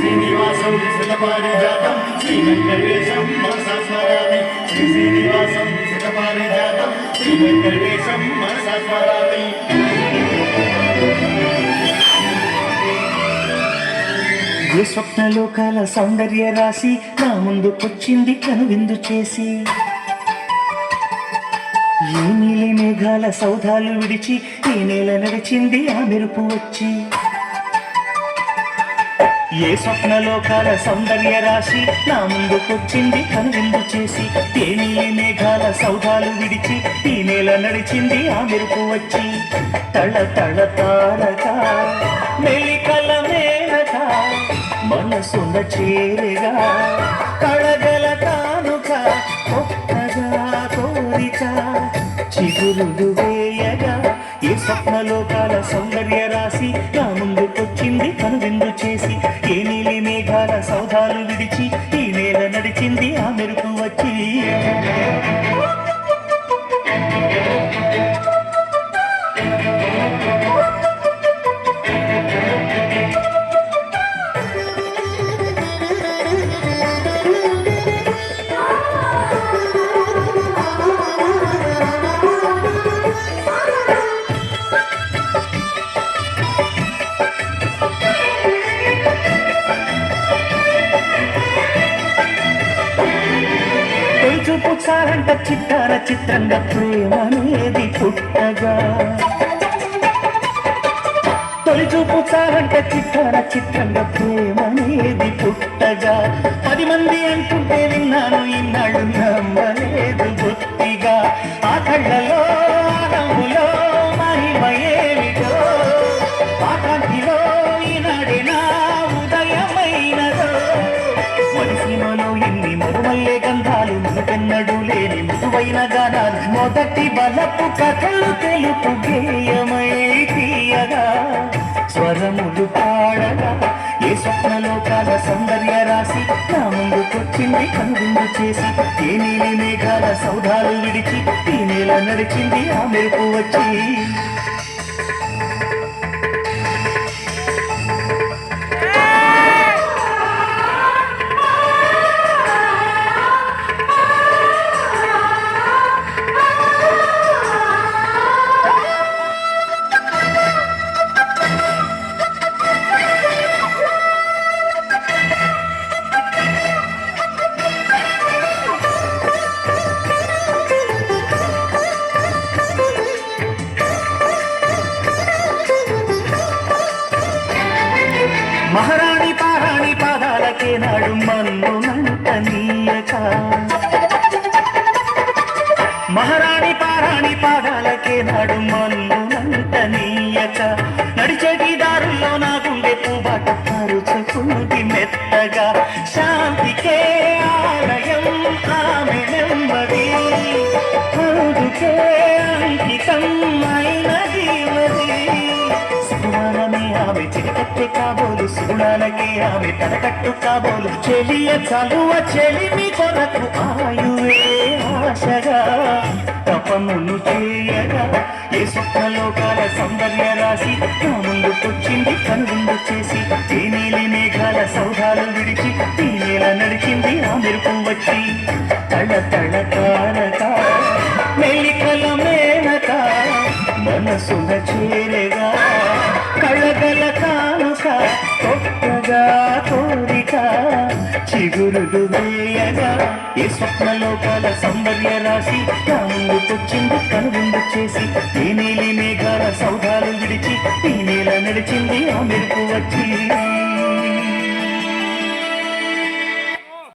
శ్రీనివాసం సుఖపారిజాతం శ్రీ వెంకటేశం మనసా స్మరామి శ్రీ శ్రీనివాసం సుఖపారిజాతం శ్రీ వెంకటేశం మనసా స్మరామి. ఏ స్వప్నలోకాల సౌందర్య రాశి నా ముందుకొచ్చింది కనువిందు చేసి, ఏ నీలి మేఘాల సౌధాలు విడిచి ఈ నేల నడిచింది ఆ మెరుపు వచ్చి. ఏ స్వప్నలోకాల సౌందర్య రాశి నా ముందుకొచ్చింది కనువిందు చేసి, ఏ నీలి మేఘాల సౌధాలు విడిచి ఈ నేల నడిచింది ఆ మెరుపు వచ్చి. తళ తళ తారక మెలికల మేనక మనసున చేరగా కళగల కానుక ఒక్కగా కోరిక చిగురులు వేయగా. ఏ స్వప్నలోకాల సౌందర్య రాశి నా ముందుకొచ్చింది కనువిందు చేసి, ఏ నీలి మేఘాల సౌధాలు విడిచి ఈ నేల నడిచింది ఆ మెరుపు వచ్చి. చూపు చాలంట చిత్తార చిత్రంగా ప్రేమనేది పుట్టగా, తొలి చూపు చాలంట చిత్తార చిత్రంగా ప్రేమనేది పుట్టగా. 10 మంది అంటుంటే విన్నాను ఇన్నాళ్ళు నమ్మలేదు బొత్తిగా. ఆ కళ్ళలో నవ్వులో మహిమ ఏమిటో, ఆ కాంతిలో ఈనాడే నా ఉదయమైనదో. మనసీమలో ఎన్ని మరుమల్లే గంధాలు మునుపెన్నడు లేని మృదువైన గానాలు, మొదటి బలపు కథలు తెలుపు గేయమై తీయగా స్వరములు పాడగా. ఏ స్వప్నలోకాల సౌందర్య రాశి నా ముందుకొచ్చింది కనువిందు చేసి, ఏ నీలి మేఘాల సౌధాలు విడిచి ఈ నేల నడిచింది ఆ మెరుపు వచ్చి. మహారాణి పారాణి పాదాలకే నాడు మన్ను నంటనీయక, మహారాణి పారాణి పాదాలకే నాడు మన్ను నంటనీయక. నడిచేటి దారుల్లో నా గుండె పూబాట పరుచుకుంది మెత్తగా. శాంతికే ఆలయం ఆమె నెమ్మది, అందుకే అంకితం అయినది మది. సుగుణాలనే ఆమె చిరకట్టె కాబోలు, సుగుణాలకే ఆమె తనకట్టు కాబోలు. చెలియ చలువ చెలిమి కొరకు ఆయువే ఆశగా తపమును చేయగా. ఏ స్వప్నలోకాల సౌందర్య రాశి నా ముందుకొచ్చింది కనువిందు చేసి, ఏ నీలి మేఘాల సౌధాలు విడిచి ఈ నేల నడిచింది ఆ మెరుపు వచ్చి. తళ తళ తారక మెలికల మేనక మనసున చేరగా కళగల కానుక ఒక్కగా కోరిక చిగురులు వేయగా. ఏ స్వప్నలోకాల సౌందర్య రాశి నా ముందుకొచ్చింది కనువిందు చేసి, ఏ నీలి మేఘాల సౌధాలు విడిచి ఈ నేల నడిచింది ఆ మెరుపు వచ్చి.